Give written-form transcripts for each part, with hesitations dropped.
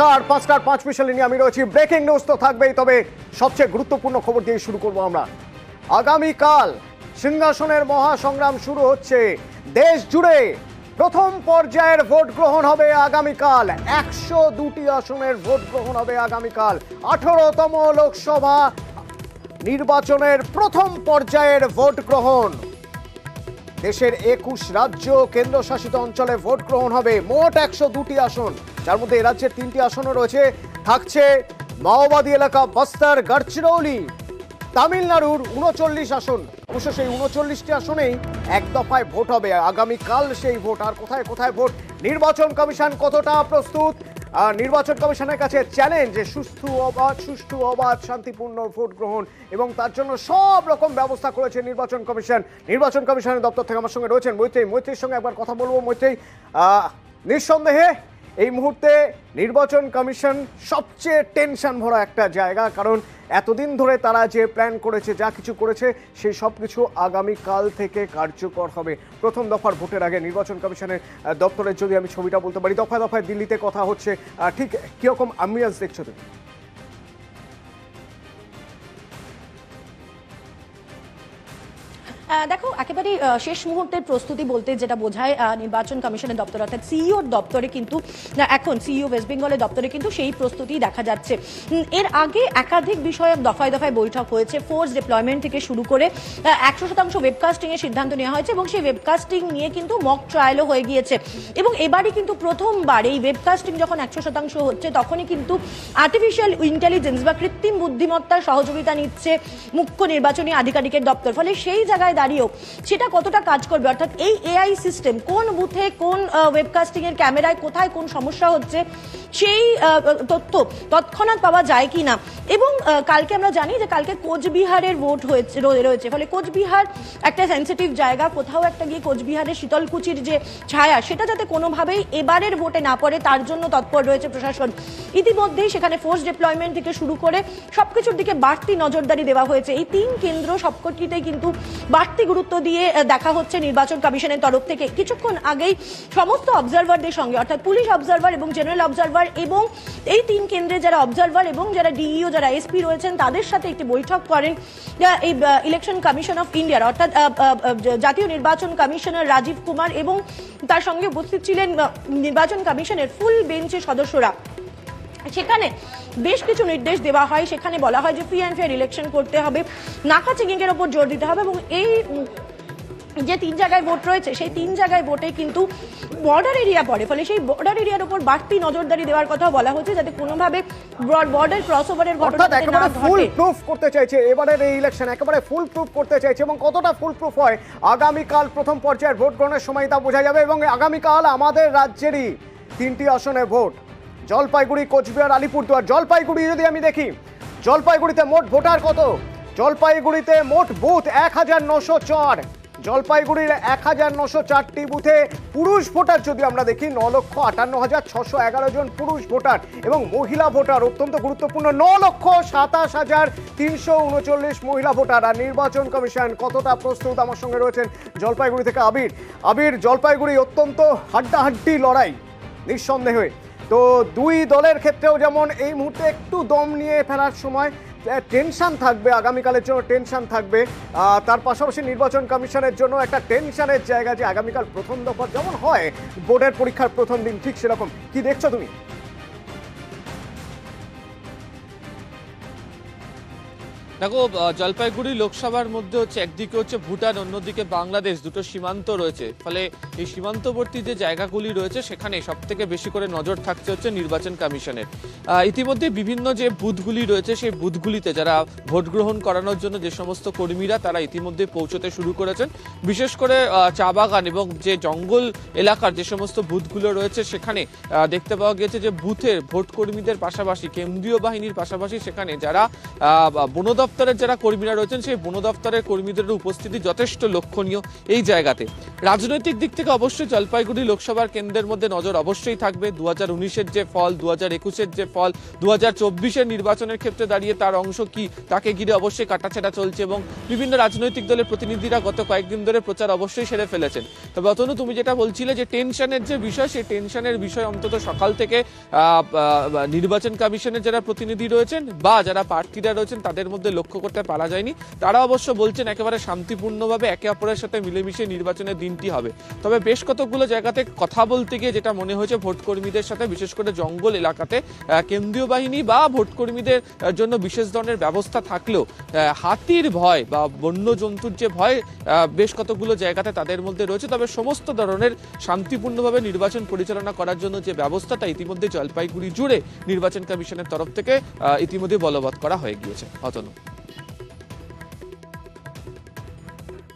নমস্কার, 5:05 নিয়ে আমি রয়েছি। ব্রেকিং নিউজ তো থাকবেই, তবে সবচেয়ে গুরুত্বপূর্ণ খবর দিয়ে শুরু করব আমরা। আগামীকাল সিংহাসনের মহাসংগ্রাম শুরু হচ্ছে। দেশ জুড়ে প্রথম পর্যায়ের ভোট গ্রহণ হবে আগামীকাল। 102টি আসনের ভোট গ্রহণ হবে আগামীকাল। 18তম লোকসভা নির্বাচনের প্রথম পর্যায়ের ভোট গ্রহণ। দেশের 21 রাজ্য কেন্দ্রশাসিত অঞ্চলে ভোট গ্রহণ হবে। মোট 102টি আসন, যার মধ্যে এ রাজ্যের 3টি আসনও রয়েছে। থাকছে মাওবাদী এলাকা বস্তার, গড়চিরৌলি। তামিলনাড়ুর 39 আসন। অবশ্য সেই 39টি আসনেই এক দফায় ভোট হবে আগামীকাল। সেই ভোট আর কোথায় কোথায় ভোট, নির্বাচন কমিশন কতটা প্রস্তুত? নির্বাচন কমিশনের কাছে চ্যালেঞ্জ সুষ্ঠু অবাধ শান্তিপূর্ণ ভোট গ্রহণ, এবং তার জন্য সব রকম ব্যবস্থা করেছে নির্বাচন কমিশন। নির্বাচন কমিশনের দপ্তর থেকে আমার সঙ্গে রয়েছেন মৈত্রীর সঙ্গে একবার কথা বলবো। মৈত্রী, নিঃসন্দেহে এই মুহূর্তে নির্বাচন কমিশন সবচেয়ে টেনশন ভরা একটা জায়গা, কারণ এতদিন ধরে তারা যে প্ল্যান করেছে, যা কিছু করেছে, সেই সব কিছু আগামীকাল থেকে কার্যকর হবে। প্রথম দফার ভোটের আগে নির্বাচন কমিশনের দপ্তরের যদি আমি ছবিটা বলতে পারি, দফায় দফায় দিল্লিতে কথা হচ্ছে, ঠিক কিরকম অ্যাম্বিয়েন্স দেখছো তুমি? দেখো, একেবারে শেষ মুহূর্তের প্রস্তুতি বলতে যেটা বোঝায় নির্বাচন কমিশনের দপ্তর অর্থাৎ সিইওর দপ্তরে কিন্তু এখন সিইও ওয়েস্ট বেঙ্গলের দপ্তরে কিন্তু সেই প্রস্তুতি দেখা যাচ্ছে। এর আগে একাধিক বিষয়ে দফায় দফায় বৈঠক হয়েছে। ফোর্স ডিপ্লয়মেন্ট থেকে শুরু করে 100% ওয়েবকাস্টিং এর সিদ্ধান্ত নেওয়া হয়েছে, এবং সেই ওয়েবকাস্টিং নিয়ে কিন্তু মক ট্রায়ালও হয়ে গিয়েছে। এবং এবারই কিন্তু প্রথমবার এই ওয়েবকাস্টিং যখন 100% হচ্ছে, তখনই কিন্তু আর্টিফিশিয়াল ইন্টেলিজেন্স বা কৃত্রিম বুদ্ধিমত্তার সহযোগিতা নিচ্ছে মুখ্য নির্বাচনী আধিকারিকের দপ্তর। ফলে সেই জায়গায় দাঁড়িয়েও সেটা কতটা কাজ করবে, অর্থাৎ এই এআই সিস্টেম কোন বুথে কোন ওয়েবকাস্টিং এর ক্যামেরায় কোথায় কোন সমস্যা হচ্ছে, সেই তথ্য তৎক্ষণাৎ পাওয়া যায় কিনা। এবং কালকে আমরা জানি যে কালকে কোচবিহারের ভোট রয়েছে। ফলে কোচবিহার একটা সেন্সিটিভ জায়গা। কোথাও একটা গিয়ে কোচবিহারের শীতলকুচির যে ছায়া, সেটা যাতে কোনোভাবেই এবারের ভোটে না পড়ে, তার জন্য তৎপর রয়েছে প্রশাসন। ইতিমধ্যেই সেখানে ফোর্স ডিপ্লয়মেন্ট থেকে শুরু করে সবকিছুর দিকে বাড়তি নজরদারি দেওয়া হয়েছে। এই 3 কেন্দ্র সবকটিতেই কিন্তু বাড়তি গুরুত্ব দিয়ে দেখা হচ্ছে নির্বাচন কমিশনের তরফ থেকে। কিছুক্ষণ আগেই সমস্ত অবজারভারদের সঙ্গে, অর্থাৎ পুলিশ অবজারভার এবং জেনারেল অবজারভার এবং এই 3 কেন্দ্রে যারা অবজারভার এবং যারা ডিইও, যারা এসপি রয়েছেন, তাদের সাথে একটি বৈঠক করেন এই ইলেকশন কমিশন অফ ইন্ডিয়ার অর্থাৎ জাতীয় নির্বাচন কমিশনার রাজীব কুমার, এবং তার সঙ্গে উপস্থিত ছিলেন নির্বাচন কমিশনের ফুল বেঞ্চের সদস্যরা। সেখানে বেশ কিছু নির্দেশ দেওয়া হয়। সেখানে বলা হয় যে ফ্রি অ্যান্ড ফেয়ার ইলেকশন করতে হবে, নাকা চেকিং এর উপর জোর দিতে হবে, এবং এই যে 3 জায়গায় ভোট রয়েছে, সেই 3 জায়গায় ভোটে কিন্তু বর্ডার এরিয়া পড়ে। ফলে সেই বর্ডার এরিয়ার উপর বাড়তি নজরদারি দেওয়ার কথা বলা হচ্ছে, যাতে কোনোভাবে বর্ডার ক্রসওভারের ঘটনা একেবারে ফুল প্রুফ করতে চাইছে এবারের এই ইলেকশন, একেবারে ফুল প্রুফ করতে চাইছে। এবং কতটা ফুল প্রুফ হয় আগামীকাল প্রথম পর্যায়ের ভোট গ্রহণের সময় তা বোঝা যাবে। এবং আগামীকাল আমাদের রাজ্যেরই 3টি আসনে ভোট, জলপাইগুড়ি, কোচবিহার, আলিপুরদুয়ার। জলপাইগুড়ি যদি আমি দেখি, জলপাইগুড়িতে মোট ভোটার কত? জলপাইগুড়িতে মোট বুথ 1904। জলপাইগুড়ির 1904টি বুথে পুরুষ ভোটার যদি আমরা দেখি 9,58,611 জন পুরুষ ভোটার, এবং মহিলা ভোটার অত্যন্ত গুরুত্বপূর্ণ 9,67,339 মহিলা ভোটার। আর নির্বাচন কমিশন কতটা প্রস্তুত? আমার সঙ্গে রয়েছেন জলপাইগুড়ি থেকে আবির। জলপাইগুড়ি অত্যন্ত হাড্ডাহাড্ডি লড়াই নিঃসন্দেহে। তো 2 দলের ক্ষেত্রেও যেমন এই মুহূর্তে একটু দম নিয়ে ফেলার সময়, টেনশন থাকবে, আগামীকালের জন্য টেনশন থাকবে। তার পাশাপাশি নির্বাচন কমিশনের জন্য একটা টেনশনের জায়গা, যে আগামীকাল প্রথম দফা যেমন হয় বোর্ডের পরীক্ষার প্রথম দিন, ঠিক সেরকম। কি দেখছো তুমি? দেখো, জলপাইগুড়ি লোকসভার মধ্যে হচ্ছে একদিকে হচ্ছে ভুটান, অন্যদিকে বাংলাদেশ, দুটো সীমান্ত রয়েছে। ফলে এই সীমান্তবর্তী যে জায়গাগুলি রয়েছে, সেখানে সব থেকে বেশি করে নজর থাকছে হচ্ছে নির্বাচন কমিশনের। ইতিমধ্যে বিভিন্ন যে বুথগুলি রয়েছে, সেই বুথগুলিতে যারা ভোট গ্রহণ করানোর জন্য যে সমস্ত কর্মীরা, তারা ইতিমধ্যে পৌঁছতে শুরু করেছেন। বিশেষ করে চা বাগান এবং যে জঙ্গল এলাকার যে সমস্ত বুথগুলো রয়েছে, সেখানে দেখতে পাওয়া গেছে যে বুথের ভোট কর্মীদের পাশাপাশি কেন্দ্রীয় বাহিনীর পাশাপাশি সেখানে যারা বন দপ্তরের যারা কর্মীরা রয়েছেন সেই বন দপ্তরের কর্মীদের উপস্থিতি যথেষ্ট লক্ষণীয় এই জায়গাতে। রাজনৈতিক দিক থেকে অবশ্যই জলপাইগুড়ি লোকসভার কেন্দ্রের মধ্যে নজর অবশ্যই থাকবে। 2019-এর যে ফল, 2021-এর যে ফল, 2024-এর নির্বাচনের ক্ষেত্রে দাঁড়িয়ে তার অংশ কি, তাকে ঘিরে অবশ্যই কাটাছেঁড়া চলছে এবং বিভিন্ন রাজনৈতিক দলের প্রতিনিধিরা গত কয়েকদিন ধরে প্রচার অবশ্যই সেরে ফেলেছেন। তবে অতনু, তুমি যেটা বলছিলে যে টেনশনের যে বিষয়, সেই টেনশনের বিষয় অন্তত সকাল থেকে নির্বাচন কমিশনের যারা প্রতিনিধি রয়েছেন বা যারা প্রার্থীরা রয়েছেন তাদের মধ্যে লক্ষ্য করতে পারা যায়নি। তারা অবশ্য বলছেন একেবারে শান্তিপূর্ণভাবে একে অপরের সাথে মিলেমিশে নির্বাচনের দিনটি হবে। তবে বেশ কতগুলো জায়গাতে কথা বলতে গিয়ে যেটা মনে হয়েছে, ভোটকর্মীদের সাথে বিশেষ করে জঙ্গল এলাকাতে কেন্দ্রীয় বাহিনী বা ভোটকর্মীদের জন্য বিশেষ ধরনের ব্যবস্থা থাকলেও হাতির ভয় বা বন্য জন্তুর যে ভয় বেশ কতগুলো জায়গাতে তাদের মধ্যে রয়েছে। তবে সমস্ত ধরনের শান্তিপূর্ণভাবে নির্বাচন পরিচালনা করার জন্য যে ব্যবস্থাটা ইতিমধ্যে জলপাইগুড়ি জুড়ে নির্বাচন কমিশনের তরফ থেকে ইতিমধ্যে বলবৎ করা হয়ে গিয়েছে। অতনু,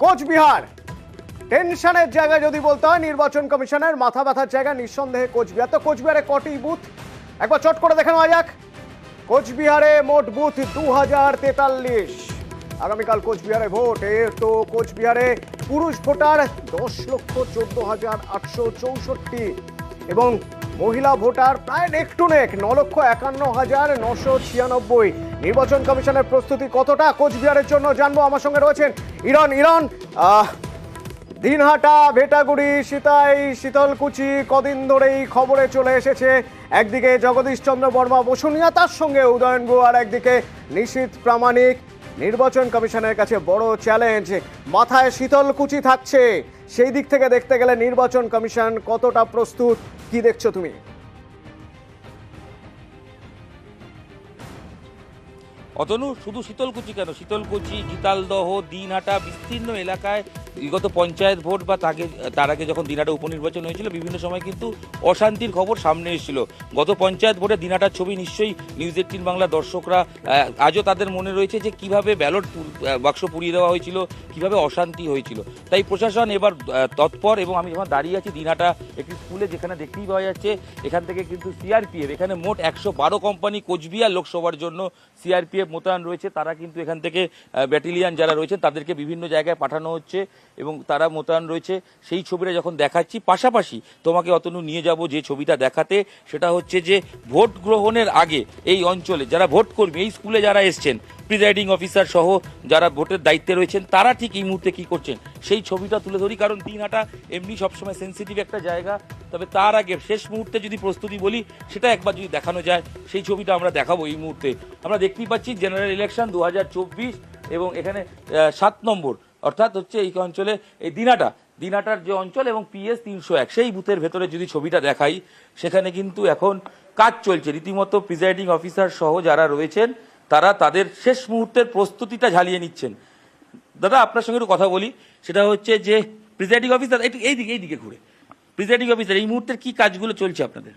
কোচবিহার টেনশনের জায়গা যদি বলতে হয়, নির্বাচন কমিশনের মাথা ব্যথার জায়গা নিঃসন্দেহে কোচবিহার। তো কোচবিহারে কটি বুথ একবার চট করে দেখে নেওয়া যাক। কোচবিহারে মোট বুথ 2043। আগামীকাল কোচবিহারে ভোট। তো কোচবিহারে পুরুষ ভোটার 10,14,864 এবং মহিলা ভোটার প্রায় নেক টু নেক 9,51,996। নির্বাচন কমিশনের প্রস্তুতি কতটা কোচবিহারের জন্য জানবো। আমার সঙ্গে রয়েছেন ইরন। দিনহাটা, ভেটাগুড়ি, সিতাই, শীতলকুচি কদিন ধরেই খবরে চলে এসেছে। একদিকে জগদীশ চন্দ্র বর্মা বসুনিয়া, তার সঙ্গে উদয়ন গুহ, আর একদিকে নিশীথ প্রামাণিক। নির্বাচন কমিশনের কাছে বড় চ্যালেঞ্জ, মাথায় শীতলকুচি থাকছে। সেই দিক থেকে দেখতে গেলে নির্বাচন কমিশন কতটা প্রস্তুত, কি দেখছো তুমি? অতনু, শুধু শীতলকুচি কেন, শীতলকুচি, গীতালদহ, দিনহাটা বিস্তীর্ণ এলাকায় বিগত পঞ্চায়েত ভোট বা তার আগে যখন দিনহাটা উপনির্বাচন হয়েছিল বিভিন্ন সময় কিন্তু অশান্তির খবর সামনে এসেছিল। গত পঞ্চায়েত ভোটে দিনহাটার ছবি নিশ্চয়ই নিউজ 18 বাংলা দর্শকরা আজও তাদের মনে রয়েছে যে কিভাবে ব্যালট বাক্স পুড়িয়ে দেওয়া হয়েছিল, কিভাবে অশান্তি হয়েছিল। তাই প্রশাসন এবার তৎপর এবং আমি যখন দাঁড়িয়ে আছি দিনহাটা একটি স্কুলে, যেখানে দেখতেই পাওয়া যাচ্ছে এখান থেকে কিন্তু সিআরপিএফ, এখানে মোট 112 কোম্পানি কোচবিহার লোকসভার জন্য সিআরপিএফ মোতায়েন রয়েছে। তারা কিন্তু এখান থেকে ব্যাটালিয়ান যারা রয়েছে তাদেরকে বিভিন্ন জায়গায় পাঠানো হচ্ছে এবং তারা মোতায়েন রয়েছে। সেই ছবিটা যখন দেখাচ্ছি, পাশাপাশি তোমাকে অতনু নিয়ে যাব যে ছবিটা দেখাতে, সেটা হচ্ছে যে ভোট গ্রহণের আগে এই অঞ্চলে যারা ভোট কর্মী, এই স্কুলে যারা এসছেন, প্রিজাইডিং অফিসার সহ যারা ভোটের দায়িত্বে রয়েছেন, তারা ঠিক এই মুহূর্তে কি করছেন সেই ছবিটা তুলে ধরি। কারণ দিনহাটা এমনি সবসময় সেন্সিটিভ একটা জায়গা, তবে তার আগে শেষ মুহূর্তে যদি প্রস্তুতি বলি সেটা একবার যদি দেখানো যায়, সেই ছবিটা আমরা দেখাবো এই মুহূর্তে। আমরা দেখতেই পাচ্ছি জেনারেল ইলেকশন 2024 এবং এখানে 7 নম্বর অর্থাৎ হচ্ছে এই অঞ্চলে এই দিনহাটার যে অঞ্চল এবং PS 301 সেই বুথের ভেতরে যদি ছবিটা দেখাই, সেখানে কিন্তু এখন কাজ চলছে। রীতিমতো প্রিজাইডিং অফিসার সহ যারা রয়েছেন তারা তাদের শেষ মুহূর্তের প্রস্তুতিটা ঝালিয়ে নিচ্ছেন। দাদা, আপনার সঙ্গে একটু কথা বলি, সেটা হচ্ছে যে প্রিজাইডিং অফিসার একটু এইদিকে ঘুরে, প্রিজাইডিং অফিসার এই মুহূর্তের কি কাজগুলো চলছে আপনাদের?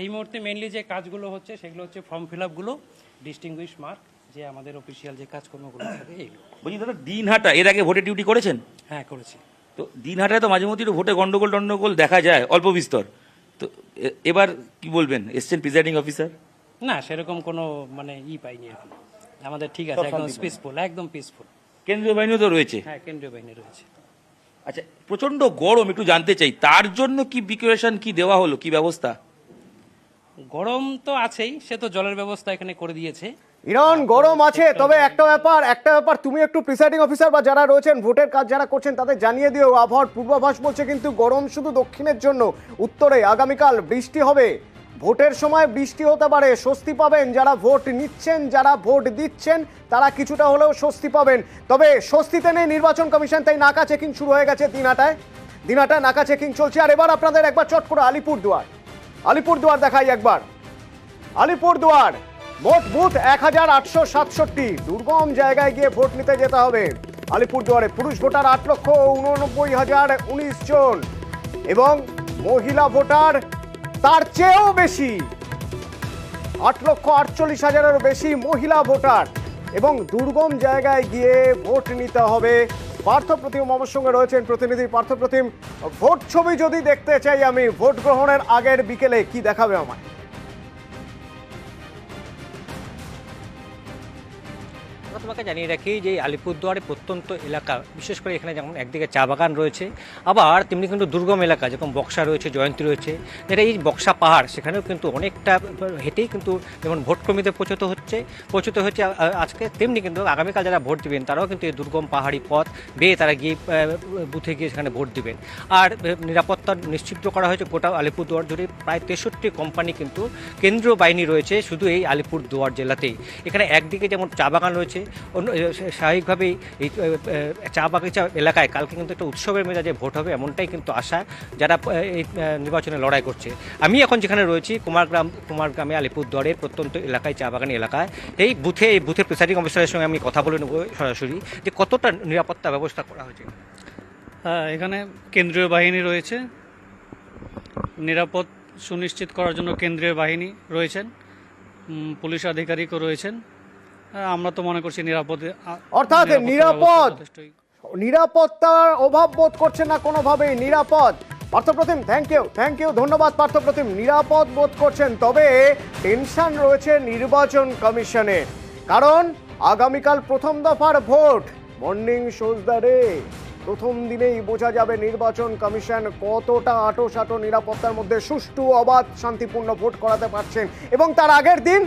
এই মুহূর্তে মেনলি যে কাজগুলো হচ্ছে সেগুলো হচ্ছে ফর্ম ফিল আপগুলো, ডিস্টিংগুইশ মার্ক, যে আমাদের অফিসিয়াল যে কাজকর্মগুলো থাকে এইগুলো। বলছি দাদা, দিনহাটা এর আগে ভোটে ডিউটি করেছেন? হ্যাঁ, করেছি। তো দিনহাটায় তো মাঝে মধ্যে ভোটে গন্ডগোল দেখা যায় অল্প বিস্তর, তো এবার কি বলবেন, এসছেন প্রিজাইডিং অফিসার? না, সেরকম কোনো পাইনি এখন। আমাদের ঠিক আছে, একদম পিসফুল, একদম পিসফুল। কেন্দ্রীয় বাহিনীও তো রয়েছে? হ্যাঁ, কেন্দ্রীয় বাহিনী রয়েছে। আচ্ছা, প্রচন্ড গরম, একটু জানতে চাই তার জন্য কি প্রিপারেশন কি দেওয়া হলো, কি ব্যবস্থা? গরম তো আছেই, সে তো জলের ব্যবস্থা এখানে করে দিয়েছে। ইরন, গরম আছে, তবে একটা ব্যাপার তুমি একটু প্রিসাইডিং অফিসার বা যারা রয়েছেন ভোটের কাজ যারা করছেন তাদের জানিয়ে দিও। আবহাওয়ার পূর্বাভাস বলছে কিন্তু গরম শুধু দক্ষিণের জন্য, উত্তরে আগামীকাল বৃষ্টি হবে। ভোটের সময় বৃষ্টি হতে পারে, স্বস্তি পাবেন যারা ভোট নিচ্ছেন, যারা ভোট দিচ্ছেন তারা কিছুটা হলেও স্বস্তি পাবেন। তবে স্বস্তিতে নেই নির্বাচন কমিশন, তাই নাকা চেকিং শুরু হয়ে গেছে দিনহাটায় নাকা চেকিং চলছে। আর এবার আপনাদের একবার চট করে আলিপুরদুয়ার দেখাই একবার। আলিপুরদুয়ার মোট বুথ 1,867, দুর্গম জায়গায় গিয়ে ভোট নিতে যেতে হবে। আলিপুরদুয়ারে পুরুষ ভোটার 8,89,019 জন এবং মহিলা ভোটার তার চেয়েও বেশি, 8,48,000-এরও বেশি মহিলা ভোটার এবং দুর্গম জায়গায় গিয়ে ভোট নিতে হবে। পার্থপ্রতিম আমার সঙ্গে রয়েছেন প্রতিনিধি পার্থপ্রতিম। ভোট ছবি যদি দেখতে চাই আমি, ভোট গ্রহণের আগের বিকেলে কি দেখাবে আমায়? তোমাকে জানিয়ে রাখি যে এই আলিপুরদুয়ারে প্রত্যন্ত এলাকা, বিশেষ করে এখানে যেমন একদিকে চা বাগান রয়েছে, আবার তেমনি কিন্তু দুর্গম এলাকা যেমন বক্সা রয়েছে, জয়ন্তী রয়েছে, যেটা এই বক্সা পাহাড়, সেখানেও কিন্তু অনেকটা হেঁটেই কিন্তু যেমন ভোট কর্মীদের পৌঁছতে হচ্ছে আজকে, তেমনি কিন্তু আগামীকাল যারা ভোট দিবেন তারাও কিন্তু এই দুর্গম পাহাড়ি পথ বেয়ে তারা গিয়ে বুথে গিয়ে সেখানে ভোট দিবেন। আর নিরাপত্তা নিশ্চিত করা হয়েছে গোটা আলিপুরদুয়ার জুড়ে। প্রায় 63 কোম্পানি কিন্তু কেন্দ্রীয় বাহিনী রয়েছে শুধু এই আলিপুরদুয়ার জেলাতেই। এখানে একদিকে যেমন চা বাগান রয়েছে, অন্য স্বাভাবিকভাবেই এই চা বাগিচা এলাকায় কালকে কিন্তু একটা উৎসবের মেজাজে ভোট হবে, এমনটাই কিন্তু আশা যারা এই নির্বাচনে লড়াই করছে। আমি এখন যেখানে রয়েছি কুমারগ্রামে আলিপুরদুয়ারের প্রত্যন্ত এলাকায়, চা বাগান এলাকায়, এই বুথের প্রিসাইডিং অফিসারের সঙ্গে আমি কথা বলে নেব সরাসরি যে কতটা নিরাপত্তা ব্যবস্থা করা হয়েছে। হ্যাঁ, এখানে কেন্দ্রীয় বাহিনী রয়েছে, নিরাপদ সুনিশ্চিত করার জন্য কেন্দ্রীয় বাহিনী রয়েছেন, পুলিশ আধিকারিকও রয়েছেন। আমরা তো মনে করছি অর্থাৎ নিরাপত্তার অভাব বোধ করছেন না কোনোভাবেই। নিরাপদ, পার্থপ্রতিম থ্যাংক ইউ ধন্যবাদ পার্থপ্রতিম। নিরাপদ বোধ করছেন, তবে টেনশন রয়েছে নির্বাচন কমিশনের, কারণ আগামীকাল প্রথম দফার ভোট। মর্নিং সোজদারে প্রথম দিনেই বোঝা যাবে নির্বাচন কমিশন কতটা আঁটো নিরাপত্তার মধ্যে সুষ্ঠু, অবাধ, শান্তিপূর্ণ ভোট করাতে পারছেন। এবং তার আগের দিন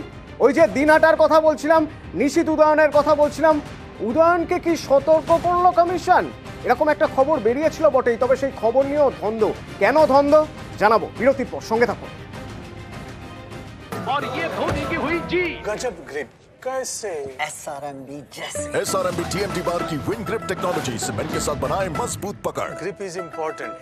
ওই যে দিনহাটার কথা বলছিলাম, নিশীথ উদয়নের কথা বলছিলাম, উদয়নকে কি সতর্ক করলো কমিশন, এরকম একটা খবর বেরিয়েছিল বটেই। তবে সেই খবর নিয়েও ধন্দ। কেন ধন্দ জানাবো বিরতির পর, সঙ্গে থাকুন। गजब ग्रिप कैसे SRMB जैसे SRMB TMT बार की विन ग्रिप टेक्नोलॉजी सीमेंट के साथ बनाए मजबूत पकड़। Grip is important.